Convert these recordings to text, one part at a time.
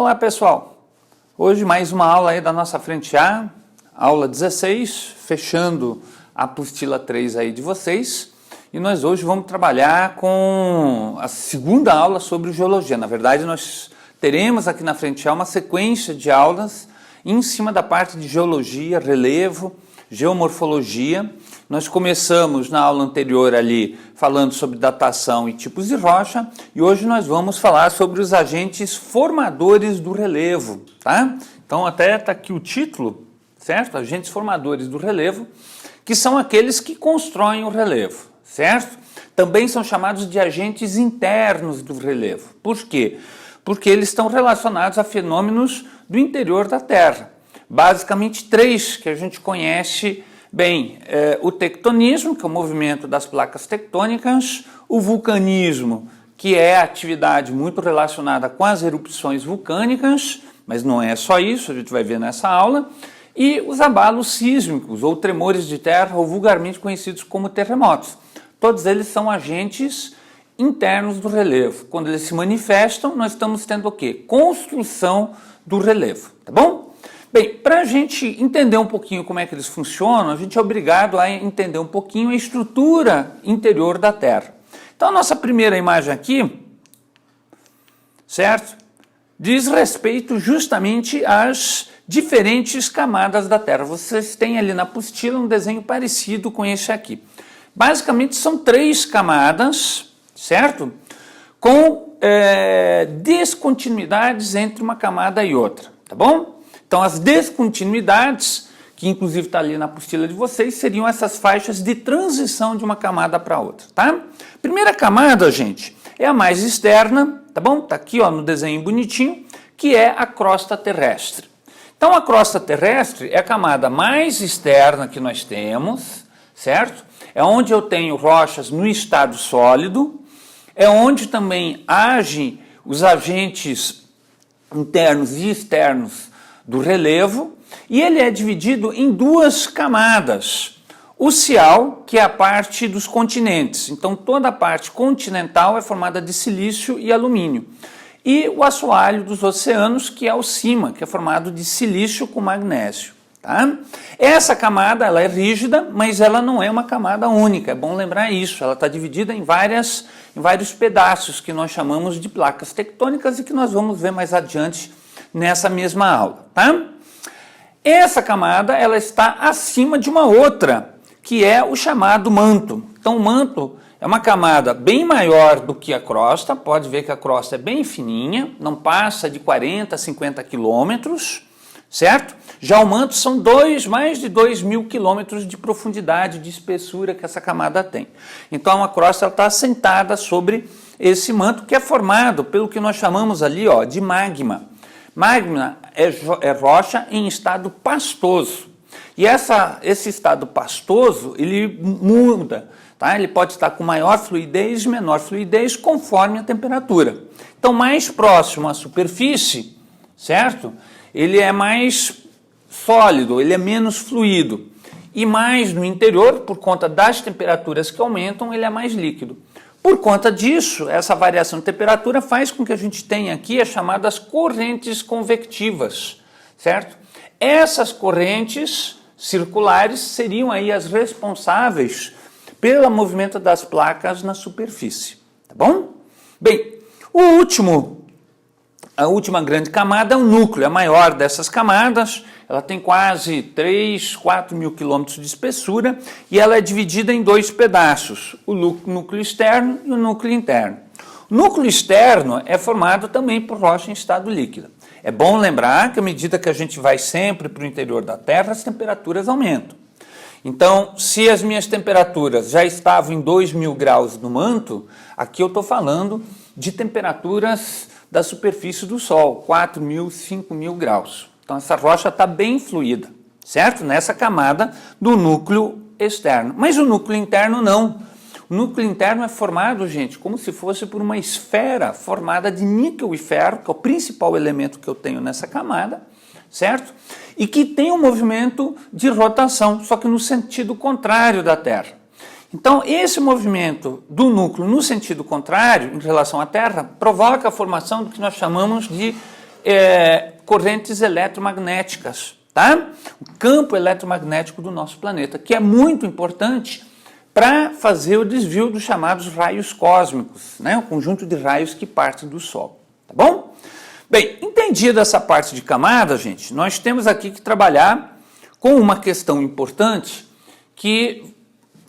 Olá pessoal, hoje mais uma aula aí da nossa frente A, aula 16, fechando a apostila 3 aí de vocês, e nós hoje vamos trabalhar com a segunda aula sobre geologia. Na verdade nós teremos aqui na frente A uma sequência de aulas em cima da parte de geologia, relevo, geomorfologia. Nós começamos na aula anterior ali falando sobre datação e tipos de rocha, e hoje nós vamos falar sobre os agentes formadores do relevo, tá? Então até está aqui o título, certo? Agentes formadores do relevo, que são aqueles que constroem o relevo, certo? Também são chamados de agentes internos do relevo. Por quê? Porque eles estão relacionados a fenômenos do interior da Terra. Basicamente três que a gente conhece bem: o tectonismo, que é o movimento das placas tectônicas; o vulcanismo, que é a atividade muito relacionada com as erupções vulcânicas, mas não é só isso, a gente vai ver nessa aula; e os abalos sísmicos, ou tremores de terra, ou vulgarmente conhecidos como terremotos. Todos eles são agentes internos do relevo. Quando eles se manifestam, nós estamos tendo o quê? Construção do relevo, tá bom? Bem, para a gente entender um pouquinho como é que eles funcionam, a gente é obrigado a entender um pouquinho a estrutura interior da Terra. Então a nossa primeira imagem aqui, certo? Diz respeito justamente às diferentes camadas da Terra. Vocês têm ali na apostila um desenho parecido com esse aqui. Basicamente são três camadas, certo? Com descontinuidades entre uma camada e outra, tá bom? Então as descontinuidades, que inclusive está ali na apostila de vocês, seriam essas faixas de transição de uma camada para outra, tá? Primeira camada, gente, é a mais externa, tá bom? Tá aqui, ó, no desenho bonitinho, que é a crosta terrestre. Então a crosta terrestre é a camada mais externa que nós temos, certo? É onde eu tenho rochas no estado sólido, é onde também agem os agentes internos e externos do relevo, e ele é dividido em duas camadas. O cial, que é a parte dos continentes, então toda a parte continental é formada de silício e alumínio. E o assoalho dos oceanos, que é o cima, que é formado de silício com magnésio. Tá? Essa camada ela é rígida, mas ela não é uma camada única, é bom lembrar isso. Ela está dividida em vários pedaços que nós chamamos de placas tectônicas e que nós vamos ver mais adiante nessa mesma aula. Tá? Essa camada ela está acima de uma outra, que é o chamado manto. Então o manto é uma camada bem maior do que a crosta, pode ver que a crosta é bem fininha, não passa de 40 a 50 quilômetros, certo? Já o manto são mais de 2.000 quilômetros de profundidade, de espessura que essa camada tem. Então a crosta está assentada sobre esse manto, que é formado pelo que nós chamamos ali, ó, de magma. Magma é rocha em estado pastoso. E esse estado pastoso, ele muda, tá? Ele pode estar com maior fluidez e menor fluidez conforme a temperatura. Então mais próximo à superfície, certo? Ele é mais sólido, ele é menos fluido. E mais no interior, por conta das temperaturas que aumentam, ele é mais líquido. Por conta disso, essa variação de temperatura faz com que a gente tenha aqui as chamadas correntes convectivas, certo? Essas correntes circulares seriam aí as responsáveis pelo movimento das placas na superfície, tá bom? Bem, a última grande camada é o núcleo, a maior dessas camadas. Ela tem quase 4 mil quilômetros de espessura e ela é dividida em dois pedaços, o núcleo externo e o núcleo interno. O núcleo externo é formado também por rocha em estado líquido. É bom lembrar que à medida que a gente vai sempre para o interior da Terra, as temperaturas aumentam. Então, se as minhas temperaturas já estavam em 2.000 graus no manto, aqui eu estou falando de temperaturas da superfície do Sol, 4.000, 5.000 graus. Então essa rocha está bem fluida, certo? Nessa camada do núcleo externo. Mas o núcleo interno não. O núcleo interno é formado, gente, como se fosse por uma esfera formada de níquel e ferro, que é o principal elemento que eu tenho nessa camada, certo? E que tem um movimento de rotação, só que no sentido contrário da Terra. Então, esse movimento do núcleo no sentido contrário, em relação à Terra, provoca a formação do que nós chamamos de correntes eletromagnéticas, tá? O campo eletromagnético do nosso planeta, que é muito importante para fazer o desvio dos chamados raios cósmicos, né? O conjunto de raios que parte do Sol, tá bom? Bem, entendida essa parte de camada, gente, nós temos aqui que trabalhar com uma questão importante que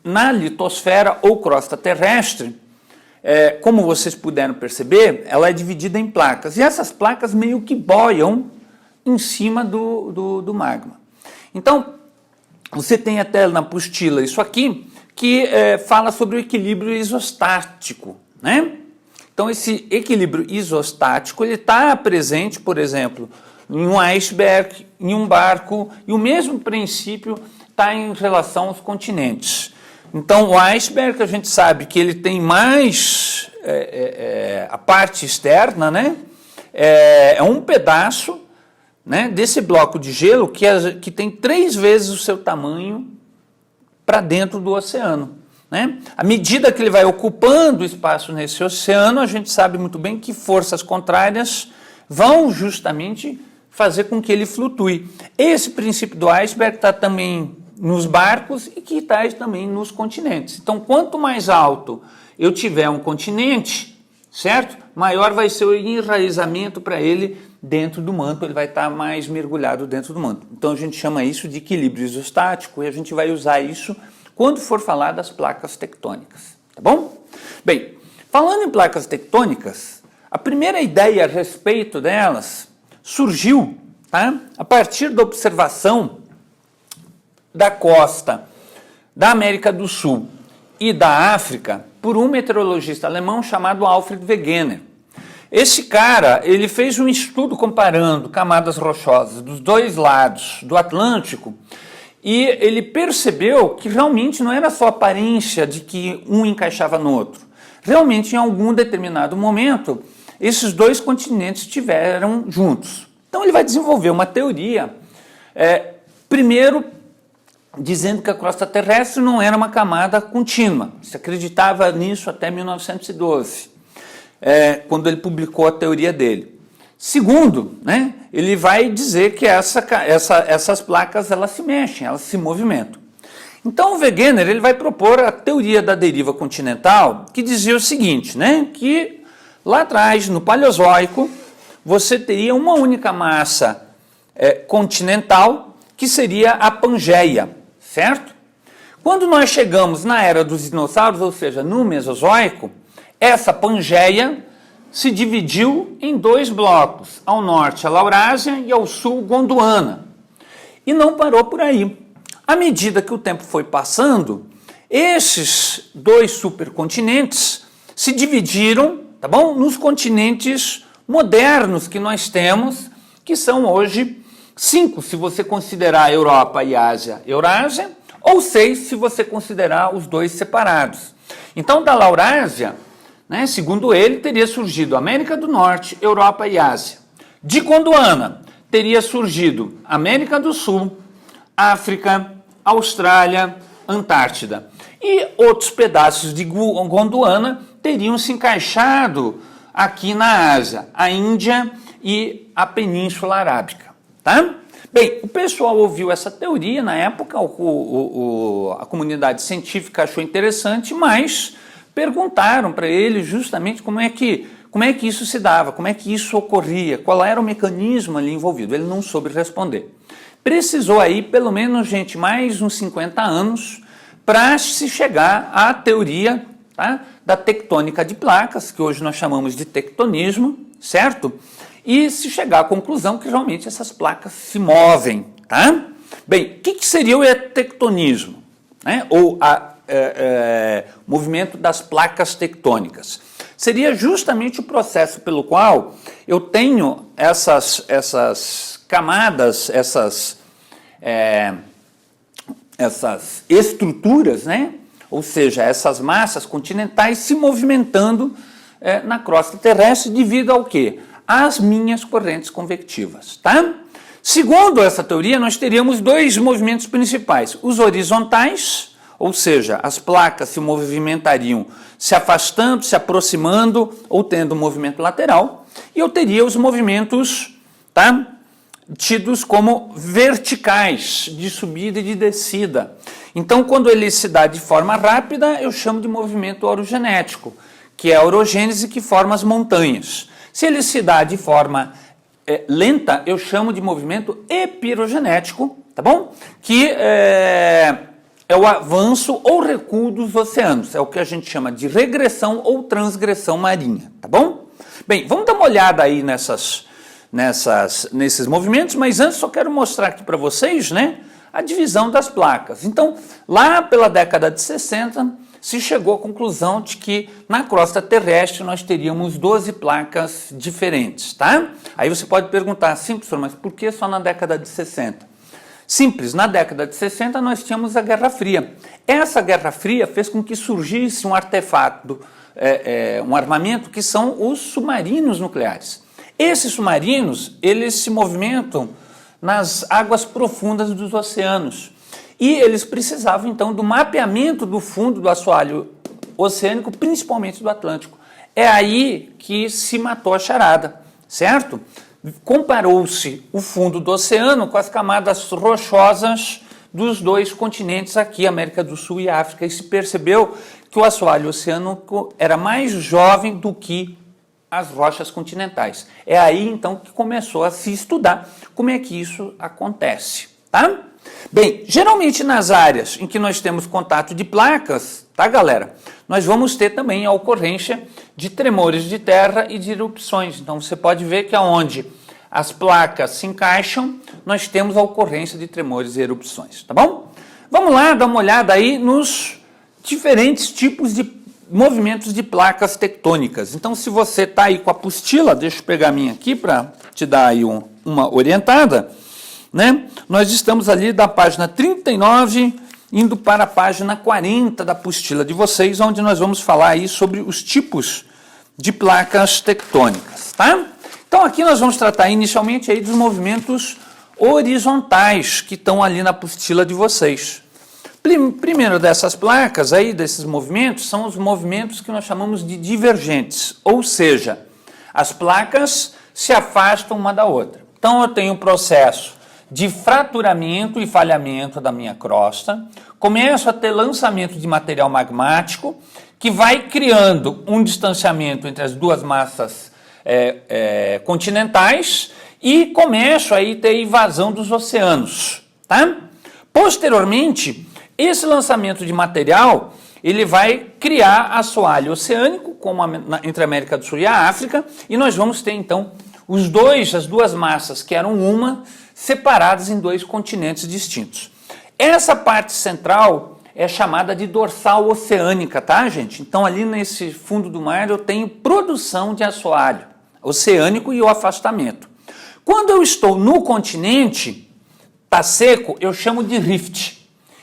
na litosfera ou crosta terrestre, como vocês puderam perceber, ela é dividida em placas. E essas placas meio que boiam em cima do magma. Então, você tem até na apostila isso aqui, que fala sobre o equilíbrio isostático, né? Então, esse equilíbrio isostático ele está presente, por exemplo, em um iceberg, em um barco, e o mesmo princípio está em relação aos continentes. Então, o iceberg, a gente sabe que ele tem mais a parte externa, né? É um pedaço, né, desse bloco de gelo que tem 3 vezes o seu tamanho para dentro do oceano, né? À medida que ele vai ocupando espaço nesse oceano, a gente sabe muito bem que forças contrárias vão justamente fazer com que ele flutue. Esse princípio do iceberg está também nos barcos e que está também nos continentes. Então, quanto mais alto eu tiver um continente, certo? Maior vai ser o enraizamento para ele dentro do manto, ele vai estar mais mergulhado dentro do manto. Então, a gente chama isso de equilíbrio isostático e a gente vai usar isso quando for falar das placas tectônicas, tá bom? Bem, falando em placas tectônicas, a primeira ideia a respeito delas surgiu, tá, a partir da observação da costa da América do Sul e da África por um meteorologista alemão chamado Alfred Wegener. Esse cara, ele fez um estudo comparando camadas rochosas dos dois lados do Atlântico e ele percebeu que realmente não era só a aparência de que um encaixava no outro. Realmente, em algum determinado momento, esses dois continentes estiveram juntos. Então, ele vai desenvolver uma teoria, primeiro, dizendo que a crosta terrestre não era uma camada contínua. Se acreditava nisso até 1912, quando ele publicou a teoria dele. Segundo, né, ele vai dizer que essas placas elas se mexem, elas se movimentam. Então o Wegener ele vai propor a teoria da deriva continental, que dizia o seguinte, né, que lá atrás, no Paleozoico, você teria uma única massa continental, que seria a Pangeia, certo? Quando nós chegamos na era dos dinossauros, ou seja, no Mesozoico, essa Pangeia se dividiu em 2 blocos, ao norte a Laurásia e ao sul Gondwana. E não parou por aí. À medida que o tempo foi passando, esses 2 supercontinentes se dividiram, tá bom, nos continentes modernos que nós temos, que são hoje 5, se você considerar a Europa e a Ásia, Eurásia, ou 6, se você considerar os 2 separados. Então, da Laurásia, né, segundo ele, teria surgido América do Norte, Europa e Ásia. De Gondwana, teria surgido América do Sul, África, Austrália, Antártida. E outros pedaços de Gondwana teriam se encaixado aqui na Ásia, a Índia e a Península Arábica. Tá? Bem, o pessoal ouviu essa teoria na época, a comunidade científica achou interessante, mas perguntaram para ele justamente como é que isso se dava, como é que isso ocorria, qual era o mecanismo ali envolvido. Ele não soube responder. Precisou aí, pelo menos, gente, mais uns 50 anos para se chegar à teoria, tá, da tectônica de placas, que hoje nós chamamos de tectonismo, certo? E se chegar à conclusão que realmente essas placas se movem, tá? Bem, o que seria o tectonismo, né? Ou movimento das placas tectônicas? Seria justamente o processo pelo qual eu tenho essas camadas, essas estruturas, né? Ou seja, essas massas continentais se movimentando na crosta terrestre devido ao quê? Às minhas correntes convectivas, tá? Segundo essa teoria, nós teríamos 2 movimentos principais, os horizontais, ou seja, as placas se movimentariam se afastando, se aproximando ou tendo um movimento lateral, e eu teria os movimentos tá? Tidos como verticais, de subida e de descida. Então, quando ele se dá de forma rápida, eu chamo de movimento orogenético, que é a orogênese que forma as montanhas. Se ele se dá de forma lenta, eu chamo de movimento epirogenético, tá bom? Que é o avanço ou recuo dos oceanos. É o que a gente chama de regressão ou transgressão marinha, tá bom? Bem, vamos dar uma olhada aí nesses movimentos, mas antes só quero mostrar aqui para vocês, né, a divisão das placas. Então, lá pela década de 60, se chegou à conclusão de que na crosta terrestre nós teríamos 12 placas diferentes, tá? Aí você pode perguntar assim, professor, mas por que só na década de 60? Simples, na década de 60 nós tínhamos a Guerra Fria. Essa Guerra Fria fez com que surgisse um artefato, um armamento que são os submarinos nucleares. Esses submarinos, eles se movimentam nas águas profundas dos oceanos. E eles precisavam, então, do mapeamento do fundo do assoalho oceânico, principalmente do Atlântico. É aí que se matou a charada, certo? Comparou-se o fundo do oceano com as camadas rochosas dos dois continentes aqui, América do Sul e África, e se percebeu que o assoalho oceânico era mais jovem do que as rochas continentais. É aí, então, que começou a se estudar como é que isso acontece, tá? Bem, geralmente nas áreas em que nós temos contato de placas, tá, galera? Nós vamos ter também a ocorrência de tremores de terra e de erupções. Então, você pode ver que aonde as placas se encaixam, nós temos a ocorrência de tremores e erupções, tá bom? Vamos lá dar uma olhada aí nos diferentes tipos de movimentos de placas tectônicas. Então, se você está aí com a apostila, deixa eu pegar a minha aqui para te dar aí uma orientada, né? Nós estamos ali da página 39, indo para a página 40 da apostila de vocês, onde nós vamos falar aí sobre os tipos de placas tectônicas, tá? Então, aqui nós vamos tratar inicialmente aí dos movimentos horizontais que estão ali na apostila de vocês. Primeiro dessas placas aí, desses movimentos, são os movimentos que nós chamamos de divergentes, ou seja, as placas se afastam uma da outra. Então eu tenho um processo de fraturamento e falhamento da minha crosta, começo a ter lançamento de material magmático, que vai criando um distanciamento entre as duas massas continentais e começo aí a ter invasão dos oceanos, tá? Posteriormente, esse lançamento de material, ele vai criar assoalho oceânico, como entre a América do Sul e a África, e nós vamos ter, então, as duas massas, que eram uma, separadas em dois continentes distintos. Essa parte central é chamada de dorsal oceânica, tá, gente? Então, ali nesse fundo do mar, eu tenho produção de assoalho oceânico e o afastamento. Quando eu estou no continente, tá seco, eu chamo de rift.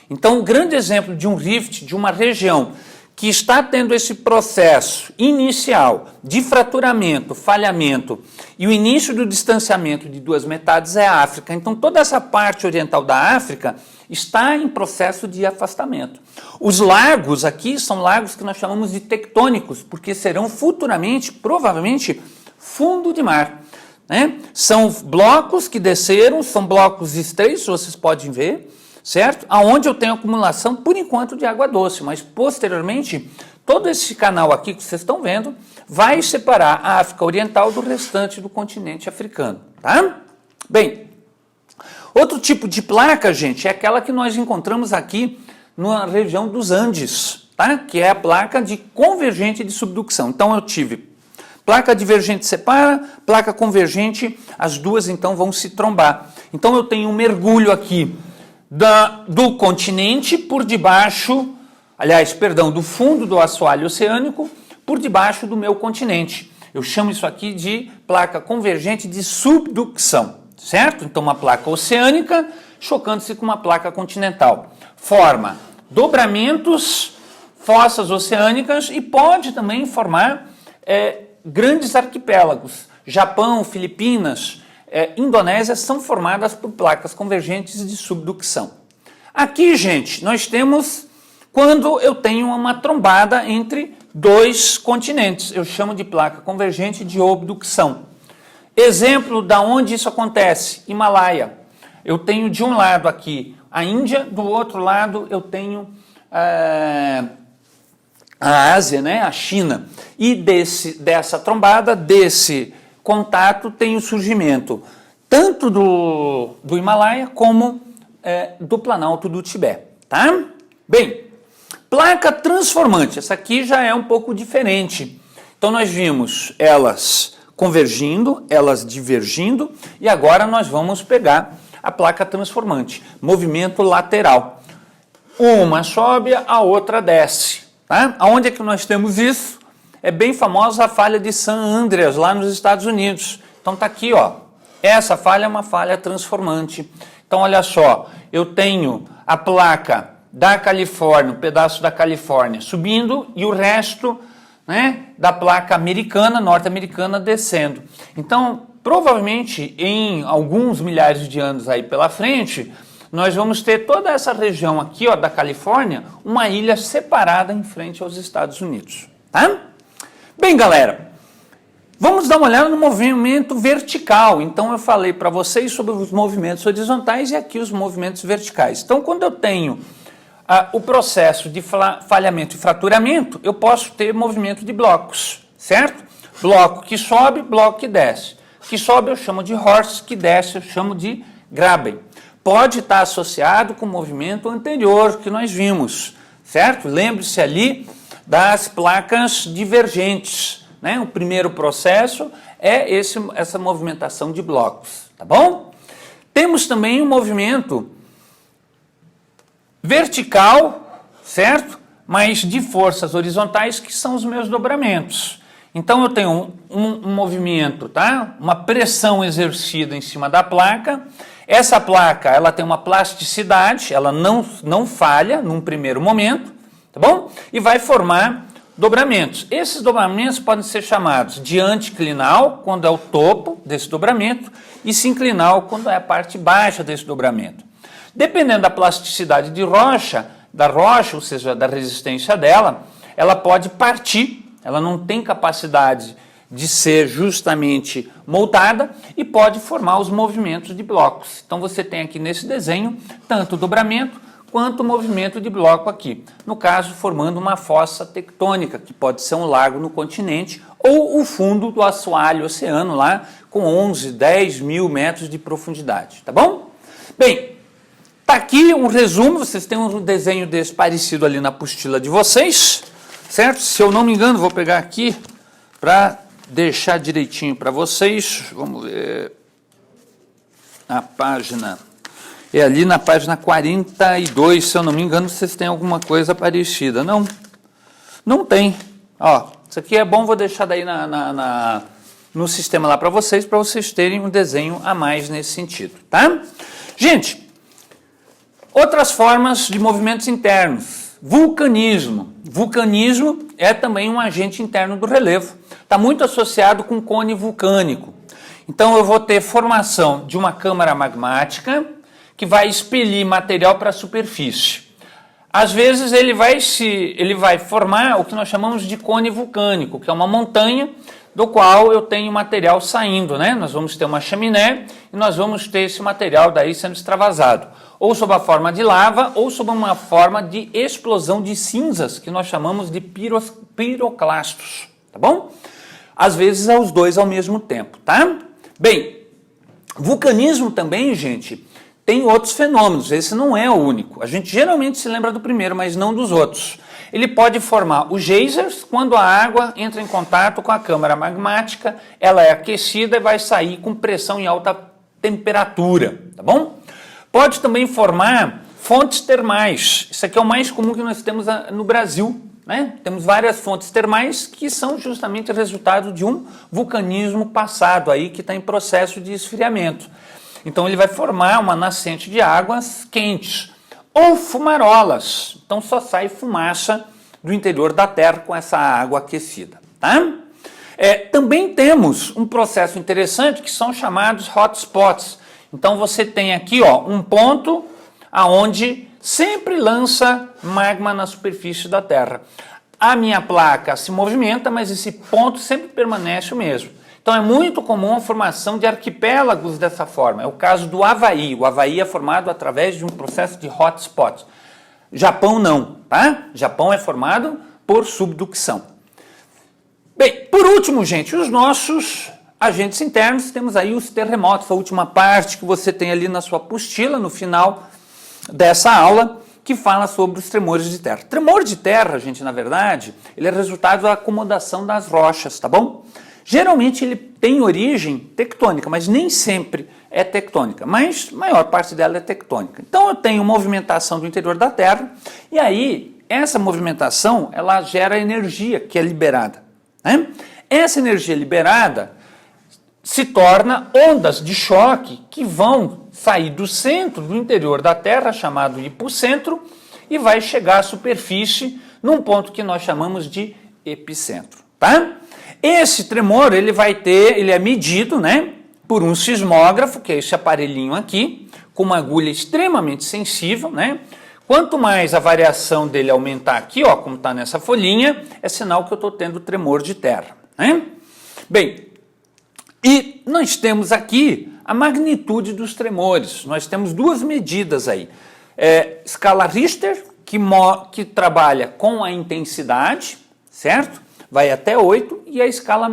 Então, um grande exemplo de um rift, de uma região que está tendo esse processo inicial de fraturamento, falhamento e o início do distanciamento de duas metades é a África. Então, toda essa parte oriental da África está em processo de afastamento. Os lagos aqui são lagos que nós chamamos de tectônicos, porque serão futuramente, provavelmente, fundo de mar, né? São blocos que desceram, são blocos estreitos, vocês podem ver, certo? Aonde eu tenho acumulação, por enquanto, de água doce, mas posteriormente, todo esse canal aqui que vocês estão vendo, vai separar a África Oriental do restante do continente africano, tá? Bem, outro tipo de placa, gente, é aquela que nós encontramos aqui na região dos Andes, tá? Que é a placa de convergente de subducção. Então, eu tive placa divergente separa, placa convergente, as duas, então, vão se trombar. Então, eu tenho um mergulho aqui do continente por debaixo, do fundo do assoalho oceânico por debaixo do meu continente. Eu chamo isso aqui de placa convergente de subducção, certo? Então, uma placa oceânica chocando-se com uma placa continental. Forma dobramentos, fossas oceânicas e pode também formar grandes arquipélagos. Japão, Filipinas, Indonésia são formadas por placas convergentes de subducção. Aqui, gente, nós temos quando eu tenho uma trombada entre dois continentes. Eu chamo de placa convergente de obducção. Exemplo da onde isso acontece, Himalaia. Eu tenho de um lado aqui a Índia, do outro lado eu tenho a Ásia, né, a China. E dessa trombada, desse contato, tem o surgimento tanto do Himalaia como do Planalto do Tibete, tá? Bem, placa transformante, essa aqui já é um pouco diferente. Então nós vimos elas convergindo, elas divergindo, e agora nós vamos pegar a placa transformante, movimento lateral. Uma sobe, a outra desce. Tá? Aonde é que nós temos isso? É bem famosa a falha de San Andreas, lá nos Estados Unidos. Então tá aqui, ó. Essa falha é uma falha transformante. Então olha só, eu tenho a placa da Califórnia, um pedaço da Califórnia subindo e o resto, né, da placa americana, norte-americana, descendo. Então, provavelmente, em alguns milhares de anos aí pela frente, nós vamos ter toda essa região aqui, ó, da Califórnia, uma ilha separada em frente aos Estados Unidos, tá? Bem, galera, vamos dar uma olhada no movimento vertical. Então, eu falei para vocês sobre os movimentos horizontais e aqui os movimentos verticais. Então, quando eu tenho o processo de falhamento e fraturamento, eu posso ter movimento de blocos, certo? Bloco que sobe, bloco que desce. Que sobe eu chamo de horse, que desce eu chamo de graben. Pode estar associado com o movimento anterior que nós vimos, certo? Lembre-se ali das placas divergentes, né? O primeiro processo é essa movimentação de blocos, tá bom? Temos também um movimento vertical, certo? Mas de forças horizontais, que são os meus dobramentos. Então eu tenho um movimento, tá? Uma pressão exercida em cima da placa. Essa placa, ela tem uma plasticidade, ela não falha num primeiro momento, tá bom? E vai formar dobramentos. Esses dobramentos podem ser chamados de anticlinal, quando é o topo desse dobramento, e sinclinal, quando é a parte baixa desse dobramento. Dependendo da plasticidade da rocha, ou seja, da resistência dela, ela pode partir, ela não tem capacidade de ser justamente moldada e pode formar os movimentos de blocos. Então você tem aqui nesse desenho tanto o dobramento quanto o movimento de bloco aqui. No caso, formando uma fossa tectônica, que pode ser um lago no continente ou o fundo do assoalho oceano lá com 11, 10 mil metros de profundidade, tá bom? Bem, tá aqui um resumo, vocês têm um desenho desse parecido ali na apostila de vocês, certo? Se eu não me engano, vou pegar aqui para deixar direitinho para vocês. Vamos ver a página. É ali na página 42, se eu não me engano, vocês têm alguma coisa parecida. Não, não tem. Ó, isso aqui é bom, vou deixar daí no sistema lá para vocês terem um desenho a mais nesse sentido, tá? Gente, outras formas de movimentos internos. Vulcanismo. Vulcanismo é também um agente interno do relevo. Está muito associado com cone vulcânico. Então eu vou ter formação de uma câmara magmática que vai expelir material para a superfície. Às vezes ele vai formar o que nós chamamos de cone vulcânico, que é uma montanha do qual eu tenho material saindo, né? Nós vamos ter uma chaminé e nós vamos ter esse material daí sendo extravasado, ou sob a forma de lava, ou sob uma forma de explosão de cinzas, que nós chamamos de piroclastos, tá bom? Às vezes é os dois ao mesmo tempo, tá? Bem, vulcanismo também, gente, tem outros fenômenos, esse não é o único. A gente geralmente se lembra do primeiro, mas não dos outros. Ele pode formar os geysers, quando a água entra em contato com a câmara magmática, ela é aquecida e vai sair com pressão em alta temperatura, tá bom? Pode também formar fontes termais. Isso aqui é o mais comum que nós temos no Brasil, né? Temos várias fontes termais que são justamente resultado de um vulcanismo passado aí que está em processo de esfriamento. Então ele vai formar uma nascente de águas quentes ou fumarolas. Então só sai fumaça do interior da Terra com essa água aquecida, tá? Também temos um processo interessante que são chamados hotspots. Então você tem aqui, ó, um ponto aonde sempre lança magma na superfície da Terra. A minha placa se movimenta, mas esse ponto sempre permanece o mesmo. Então é muito comum a formação de arquipélagos dessa forma. É o caso do Havaí. O Havaí é formado através de um processo de hotspot. Japão não, tá? Japão é formado por subducção. Bem, por último, gente, os nossos agentes internos, temos aí os terremotos, a última parte que você tem ali na sua apostila, no final dessa aula, que fala sobre os tremores de terra. Tremor de terra, gente, na verdade, ele é resultado da acomodação das rochas, tá bom? Geralmente ele tem origem tectônica, mas nem sempre é tectônica, mas a maior parte dela é tectônica. Então eu tenho movimentação do interior da Terra, e aí essa movimentação, ela gera energia que é liberada, né? Essa energia liberada se torna ondas de choque que vão sair do centro do interior da Terra, chamado hipocentro, e vai chegar à superfície num ponto que nós chamamos de epicentro, tá? Esse tremor, ele é medido, né, por um sismógrafo, que é esse aparelhinho aqui, com uma agulha extremamente sensível, né? Quanto mais a variação dele aumentar aqui, ó, como está nessa folhinha, é sinal que eu estou tendo tremor de terra, né? Bem, e nós temos aqui a magnitude dos tremores. Nós temos duas medidas aí. Escala Richter, que trabalha com a intensidade, certo? Vai até 8, e a escala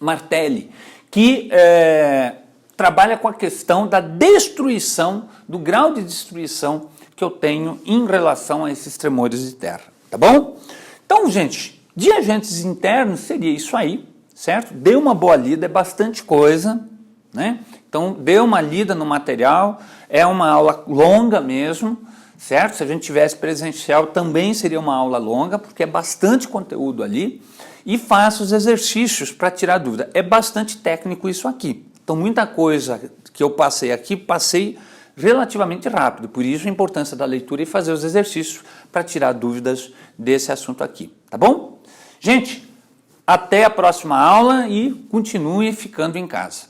Martelli, que trabalha com a questão da destruição, do grau de destruição que eu tenho em relação a esses tremores de terra, tá bom? Então, gente, de agentes internos seria isso aí, certo? Dê uma boa lida, é bastante coisa, né? Então, dê uma lida no material, é uma aula longa mesmo, certo? Se a gente tivesse presencial, também seria uma aula longa, porque é bastante conteúdo ali, e faça os exercícios para tirar dúvida. É bastante técnico isso aqui. Então, muita coisa que eu passei aqui, passei relativamente rápido, por isso a importância da leitura e fazer os exercícios para tirar dúvidas desse assunto aqui, tá bom? Gente, até a próxima aula e continue ficando em casa.